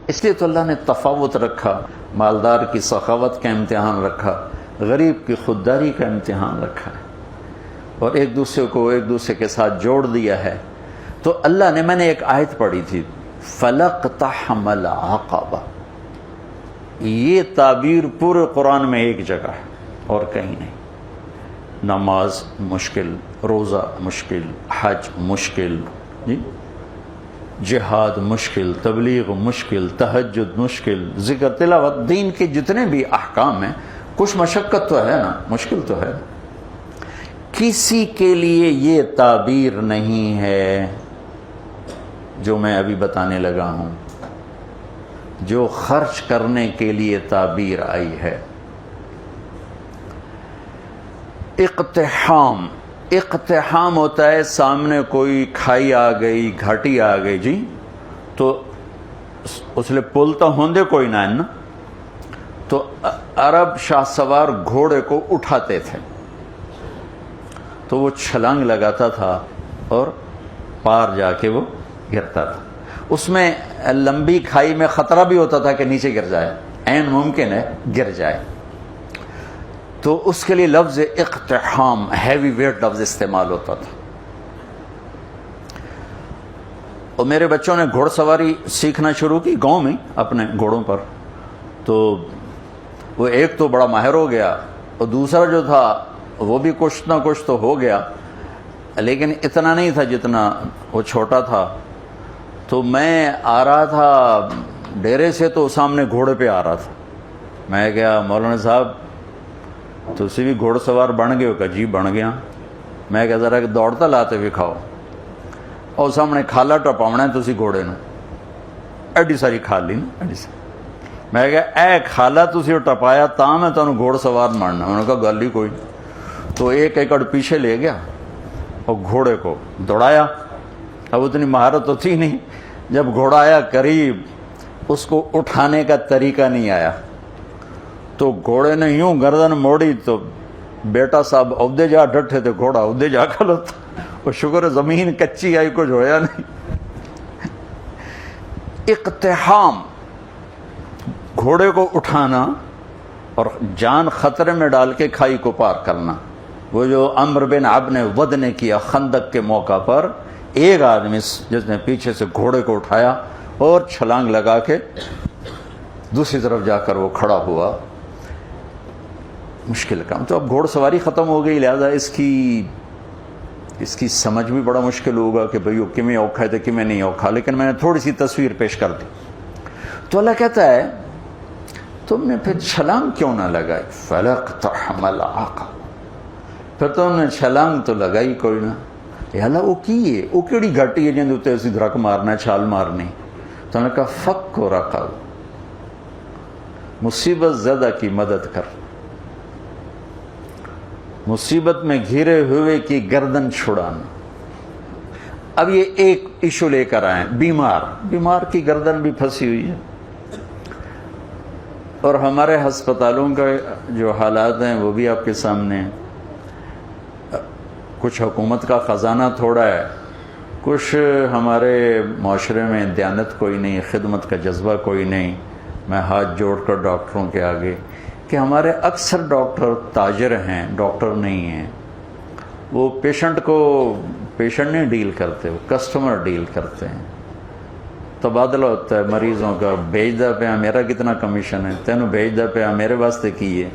اس لیے تو اللہ نے تفاوت رکھا، مالدار کی سخاوت کا امتحان رکھا، غریب کی خودداری کا امتحان رکھا ہے، اور ایک دوسرے کو ایک دوسرے کے ساتھ جوڑ دیا ہے۔ تو اللہ نے، میں نے ایک آیت پڑھی تھی، فَلَقْتَحَمَ الْعَقَبَةَ، یہ تعبیر پورے قرآن میں ایک جگہ ہے اور کہیں نہیں۔ نماز مشکل، روزہ مشکل، حج مشکل، جہاد مشکل، تبلیغ مشکل، تہجد مشکل، ذکر تلاوت، دین کے جتنے بھی احکام ہیں کچھ مشقت تو ہے نا، مشکل تو ہے۔ کسی کے لیے یہ تعبیر نہیں ہے جو میں ابھی بتانے لگا ہوں، جو خرچ کرنے کے لیے تعبیر آئی ہے۔ اقتحام ہوتا ہے سامنے کوئی کھائی آ گئی، گھاٹی آ گئی جی، تو اس لیے پل تو ہوندے کوئی نہ ہے نا، تو عرب شاہ سوار گھوڑے کو اٹھاتے تھے تو وہ چھلانگ لگاتا تھا اور پار جا کے وہ گرتا تھا۔ اس میں لمبی کھائی میں خطرہ بھی ہوتا تھا کہ نیچے گر جائے، عین ممکن ہے گر جائے، تو اس کے لیے لفظ اقتحام، ہیوی ویٹ لفظ استعمال ہوتا تھا۔ اور میرے بچوں نے گھوڑ سواری سیکھنا شروع کی گاؤں میں اپنے گھوڑوں پر، تو وہ ایک تو بڑا ماہر ہو گیا اور دوسرا جو تھا وہ بھی کچھ نہ کچھ تو ہو گیا، لیکن اتنا نہیں تھا جتنا وہ چھوٹا تھا۔ تو میں آ رہا تھا ڈیرے سے تو سامنے گھوڑے پہ آ رہا تھا، میں کہا مولانا صاحب تسی بھی گھوڑ سوار بن گئے ہو؟ کہ جی بن گیا۔ میں کہا ذرا دوڑتا لاتے بھی کھاؤ، اور سامنے کھالا ٹپاونا ہے تسی گھوڑے نو، ایڈی ساری کھالی نا ایڈی ساری۔ میں کہا اے کھالا تسی ٹپایا تاں میں تانوں گھوڑ سوار ماننا۔ انہوں نے کہا گل ہی کوئی۔ تو ایک ایکڑ پیچھے لے گیا اور گھوڑے کو دوڑایا۔ اب اتنی مہارت تو تھی نہیں، جب گھوڑا آیا قریب اس کو اٹھانے کا طریقہ نہیں آیا، تو گھوڑے نے یوں گردن موڑی تو بیٹا صاحب عہدے جا ڈٹھے تھے، گھوڑا عہدے جا کھلوتا، اور شکر ہے زمین کچی آئی، کچھ ہویا نہیں۔ اقتحام، گھوڑے کو اٹھانا اور جان خطرے میں ڈال کے کھائی کو پار کرنا۔ وہ جو عمرو بن عبد نے ود نے کیا خندق کے موقع پر، ایک آدمی جس نے پیچھے سے گھوڑے کو اٹھایا اور چھلانگ لگا کے دوسری طرف جا کر وہ کھڑا ہوا۔ مشکل کام۔ تو اب گھوڑ سواری ختم ہو گئی، لہذا اس کی سمجھ بھی بڑا مشکل ہوگا کہ بھئی وہ کمیں اوکھا ہے تو کمیں نہیں اوکھا، لیکن میں نے تھوڑی سی تصویر پیش کر دی۔ تو اللہ کہتا ہے تم نے پھر چھلانگ کیوں نہ لگائی؟ فَلَقْتَحَمَ الْعَقَبَةَ، پھر تم نے چھلانگ تو لگائی کوئی نہ۔ یا اللہ وہ کی ہے، وہ کیڑی گھٹی ہے جن دوتے اسی دھرک مارنا ہے، چھال مارنی؟ تو انہوں نے کہا فَكُّ رَقَبَةٍ، مصیبت زدہ کی مدد کر، مصیبت میں گھرے ہوئے کی گردن چھڑانا۔ اب یہ ایک ایشو لے کر آئیں، بیمار کی گردن بھی پھنسی ہوئی ہے، اور ہمارے ہسپتالوں کا جو حالات ہیں وہ بھی آپ کے سامنے ہیں۔ کچھ حکومت کا خزانہ تھوڑا ہے، کچھ ہمارے معاشرے میں دیانت کوئی نہیں، خدمت کا جذبہ کوئی نہیں۔ میں ہاتھ جوڑ کر ڈاکٹروں کے آگے کہ ہمارے اکثر ڈاکٹر تاجر ہیں، ڈاکٹر نہیں ہیں۔ وہ پیشنٹ نہیں ڈیل کرتے، وہ کسٹمر ڈیل کرتے ہیں۔ تبادلہ ہوتا ہے مریضوں کا، بھیج دا پیا میرا کتنا کمیشن ہے، تینوں بھیج دا پیا میرے واسطے کیے۔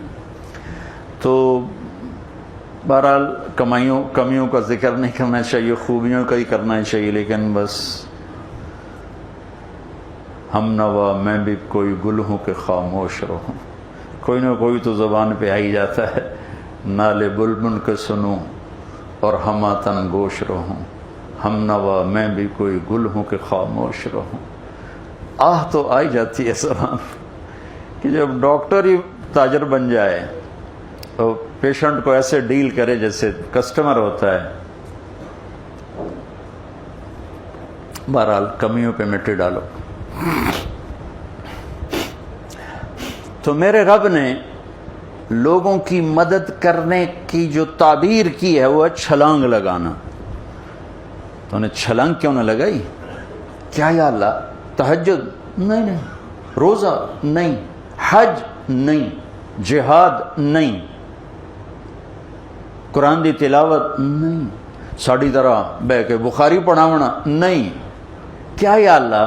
تو بہرحال کمیوں کا ذکر نہیں کرنا چاہیے، خوبیوں کا ہی کرنا چاہیے، لیکن بس ہم نوا میں بھی کوئی گل ہوں کہ خاموش رہوں، کوئی نہ کوئی تو زبان پہ آ ہی جاتا ہے۔ نالے بلبل کے سنوں اور ہماتن گوش رہوں، ہم نوا میں بھی کوئی گل ہوں کہ خاموش رہوں۔ آہ تو آئی جاتی ہے زبان کہ جب ڈاکٹر ہی تاجر بن جائے اور پیشنٹ کو ایسے ڈیل کرے جیسے کسٹمر ہوتا ہے۔ بہرحال کمیوں پہ مٹی ڈالو۔ تو میرے رب نے لوگوں کی مدد کرنے کی جو تعبیر کی ہے وہ ہے چھلانگ لگانا۔ تو انہیں چھلانگ کیوں نہ لگائی؟ کیا یا اللہ تہجد؟ نہیں، روزہ نہیں، حج نہیں، جہاد نہیں، قرآن دی تلاوت نہیں، ساڑی طرح بہ کے بخاری پڑھاونا نہیں. کیا یا اللہ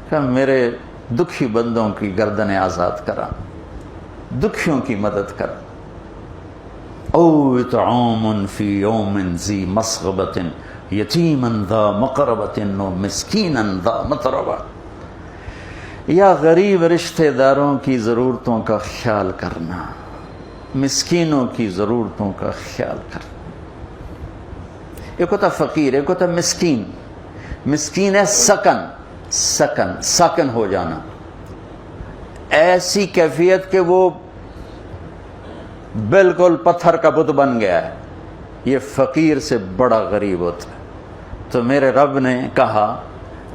کہ میرے دکھی بندوں کی گردنیں آزاد کرا، دکھیوں کی مدد کر. او اطعام فی یوم ذی مسغبۃ یتیما ذا مقربۃ و مسکینا ذا متربہ. یا غریب رشتہ داروں کی ضرورتوں کا خیال کرنا، مسکینوں کی ضرورتوں کا خیال کرنا. ایک ہوتا فقیر، ایک ہوتا مسکین. مسکین ہے سکن ہو جانا، ایسی کیفیت کہ وہ بالکل پتھر کا بت بن گیا ہے. یہ فقیر سے بڑا غریب ہوتا ہے. تو میرے رب نے کہا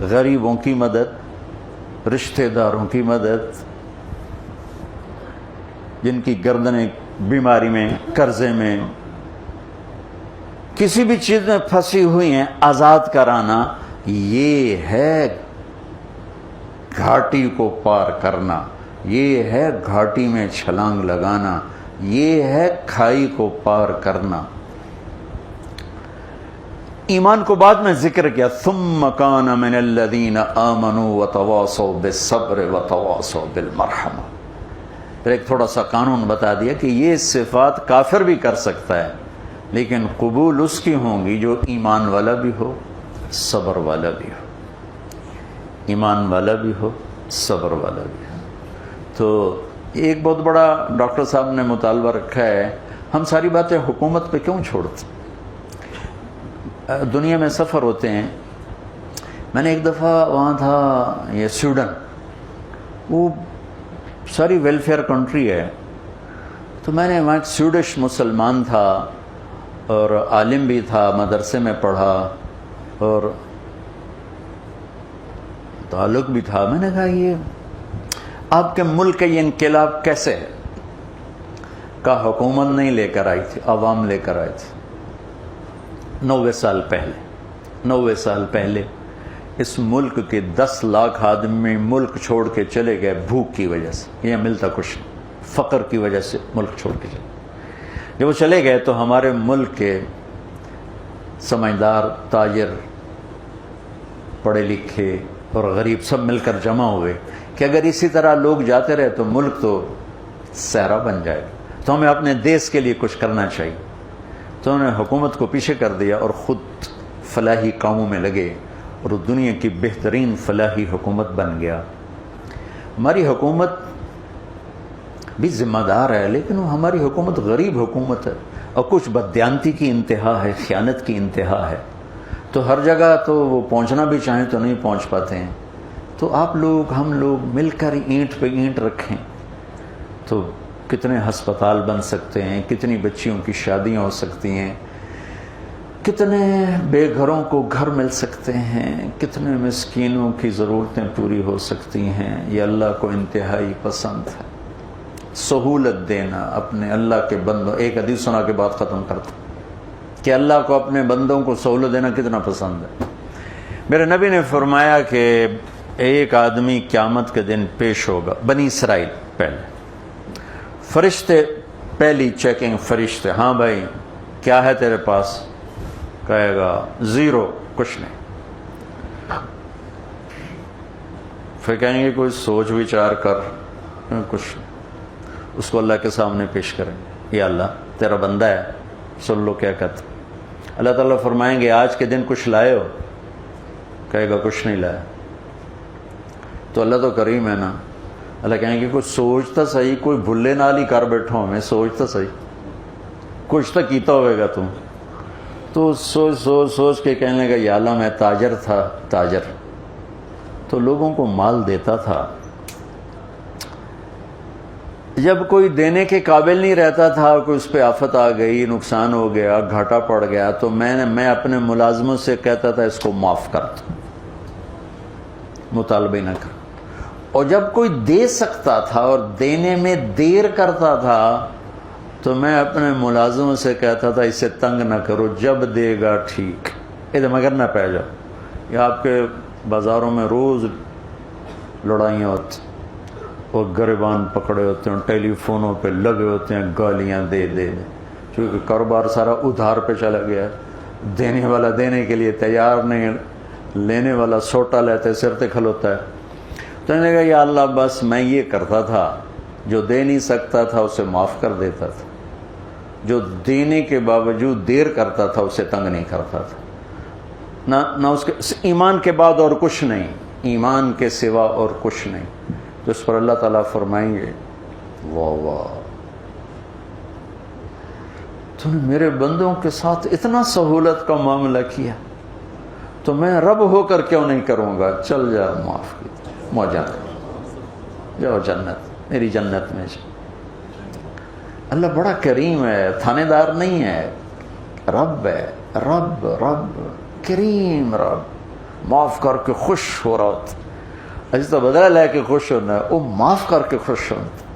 غریبوں کی مدد، رشتہ داروں کی مدد، جن کی گردنیں بیماری میں، قرضے میں، کسی بھی چیز میں پھنسی ہوئی ہیں، آزاد کرانا. یہ ہے گھاٹی کو پار کرنا، یہ ہے گھاٹی میں چھلانگ لگانا، یہ ہے کھائی کو پار کرنا. ایمان کو بعد میں ذکر کیا، ثم کان من الذین آمنوا وتواصوا بالصبر وتواصوا بالمرحمہ. پھر ایک تھوڑا سا قانون بتا دیا کہ یہ صفات کافر بھی کر سکتا ہے، لیکن قبول اس کی ہوں گی جو ایمان والا بھی ہو، صبر والا بھی ہو. ایمان والا بھی ہو، صبر والا بھی ہو. تو ایک بہت بڑا ڈاکٹر صاحب نے مطالبہ رکھا ہے، ہم ساری باتیں حکومت پہ کیوں چھوڑتے؟ دنیا میں سفر ہوتے ہیں. میں نے ایک دفعہ وہاں تھا، یہ سویڈن، وہ ساری ویلفیئر کنٹری ہے. تو میں نے وہاں ایک سویڈش مسلمان تھا اور عالم بھی تھا، مدرسے میں پڑھا اور تعلق بھی تھا. میں نے کہا یہ آپ کے ملک کا یہ انقلاب کیسے ہے؟ کہا حکومت نہیں لے کر آئی تھی، عوام لے کر آئے تھے. 90 سال پہلے اس ملک کے 10 لاکھ آدمی ملک چھوڑ کے چلے گئے بھوک کی وجہ سے. یہ ملتا کچھ نہیں، فقر کی وجہ سے ملک چھوڑ کے چلے. جب وہ چلے گئے تو ہمارے ملک کے سمجھدار، تاجر، پڑھے لکھے اور غریب سب مل کر جمع ہوئے کہ اگر اسی طرح لوگ جاتے رہے تو ملک تو صحرا بن جائے گا، تو ہمیں اپنے دیس کے لیے کچھ کرنا چاہیے. تو انہوں نے حکومت کو پیچھے کر دیا اور خود فلاحی کاموں میں لگے اور وہ دنیا کی بہترین فلاحی حکومت بن گیا. ہماری حکومت بھی ذمہ دار ہے، لیکن وہ ہماری حکومت غریب حکومت ہے اور کچھ بددیانتی کی انتہا ہے، خیانت کی انتہا ہے. تو ہر جگہ تو وہ پہنچنا بھی چاہیں تو نہیں پہنچ پاتے ہیں. تو آپ لوگ، ہم لوگ مل کر اینٹ پہ اینٹ رکھیں تو کتنے ہسپتال بن سکتے ہیں، کتنی بچیوں کی شادیاں ہو سکتی ہیں، کتنے بے گھروں کو گھر مل سکتے ہیں، کتنے مسکینوں کی ضرورتیں پوری ہو سکتی ہیں. یہ اللہ کو انتہائی پسند ہے. سہولت دینا اپنے اللہ کے بندوں. ایک حدیث سنا کے بعد ختم کرتا کہ اللہ کو اپنے بندوں کو سہولت دینا کتنا پسند ہے. میرے نبی نے فرمایا کہ ایک آدمی قیامت کے دن پیش ہوگا. بنی اسرائیل پہلے فرشتے، پہلی چیکنگ فرشتے، ہاں بھائی کیا ہے تیرے پاس؟ کہے گا زیرو، کچھ نہیں. پھر کہیں گے کوئی سوچ وچار کر، کچھ. اس کو اللہ کے سامنے پیش کریں گے، یا اللہ تیرا بندہ ہے، سن لو کیا کہتا. اللہ تعالیٰ فرمائیں گے آج کے دن کچھ لائے ہو؟ کہے گا کچھ نہیں لایا. تو اللہ تو کریم ہے نا. اللہ کہیں گے کچھ سوچتا صحیح، کوئی بھلے نال ہی کر بیٹھا ہوں میں، سوچتا صحیح، کچھ تو کیتا ہوئے گا تم. تو سوچ سوچ سوچ کے کہنے لگا یا اللہ میں تاجر تھا، تاجر تو لوگوں کو مال دیتا تھا. جب کوئی دینے کے قابل نہیں رہتا تھا، کوئی اس پہ آفت آ گئی، نقصان ہو گیا، گھاٹا پڑ گیا، تو میں اپنے ملازموں سے کہتا تھا اس کو معاف کر دو، مطالبہ نہ کر. اور جب کوئی دے سکتا تھا اور دینے میں دیر کرتا تھا تو میں اپنے ملازموں سے کہتا تھا اسے تنگ نہ کرو، جب دے گا ٹھیک، ادھر مگر نہ پہ جاؤ. یہ آپ کے بازاروں میں روز لڑائیاں ہوتی. وہ گریبان پکڑے ہوتے ہیں، ٹیلی فونوں پہ لگے ہوتے ہیں گالیاں دے دے، کیونکہ کاروبار سارا ادھار پہ چلا گیا ہے، دینے والا دینے کے لیے تیار نہیں، لینے والا سوٹا لیتے سر تے کھلوتا ہے۔ تو انہوں نے کہا یا اللہ بس میں یہ کرتا تھا، جو دے نہیں سکتا تھا اسے معاف کر دیتا تھا، جو دینے کے باوجود دیر کرتا تھا اسے تنگ نہیں کرتا تھا، نہ اس کے ایمان کے بعد اور کچھ نہیں، ایمان کے سوا اور کچھ نہیں۔ تو اس پر اللہ تعالیٰ فرمائیں گے واہ واہ، تو نے میرے بندوں کے ساتھ اتنا سہولت کا معاملہ کیا، تو میں رب ہو کر کیوں نہیں کروں گا؟ چل جا، معاف کی موجہ جاؤ جنت، میری جنت میں جا۔ اللہ بڑا کریم ہے، تھانے دار نہیں ہے، رب ہے، رب رب کریم، رب معاف کر کے خوش ہو رہا ہوتا، اجتا بدلہ لے کے خوش ہونا ہے، وہ معاف کر کے خوش ہوتا۔